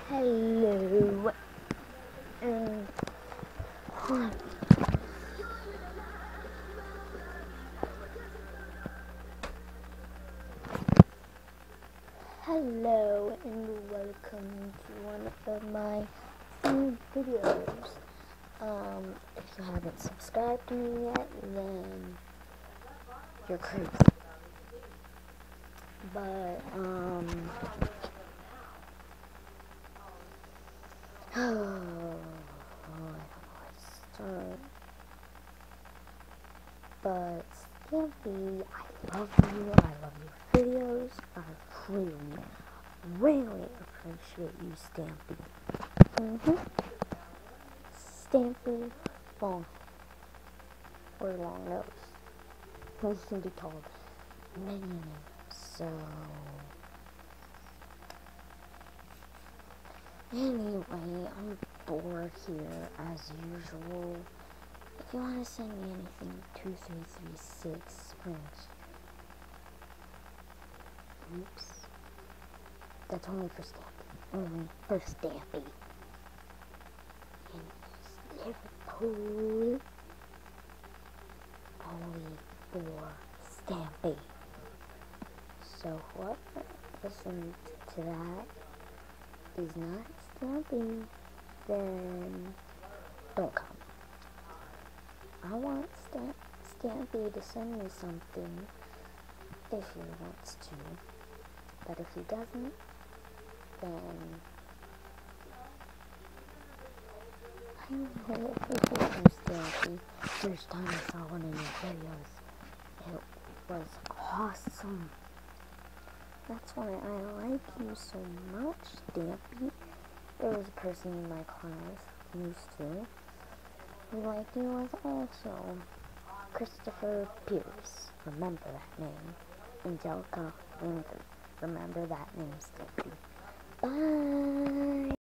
Hello, and hello, and welcome to one of my new videos. If you haven't subscribed to me yet, then you're crazy. But I don't know where to start. But Stampy, I love you. I love your videos. I really appreciate you, Stampy. Stampy Long or Long Nose. He can be called many names. So anyway, I'm bored here as usual. If you want to send me anything, 2336 Springs. Oops. That's only for Stampy. Only for Stampy. And Liverpool. Only for Stampy. So whoever listens to that is not Stampy, then don't come. I want Stampy to send me something if he wants to, but if he doesn't, then I don't know if you hear from Stampy. First time I saw one of your videos, it was awesome. That's why I like you so much, Stampy. There was a person in my class, used to, who liked you as also Christopher Pierce. Remember that name. Angelica Lindbergh. Remember that name, Stampy. Bye!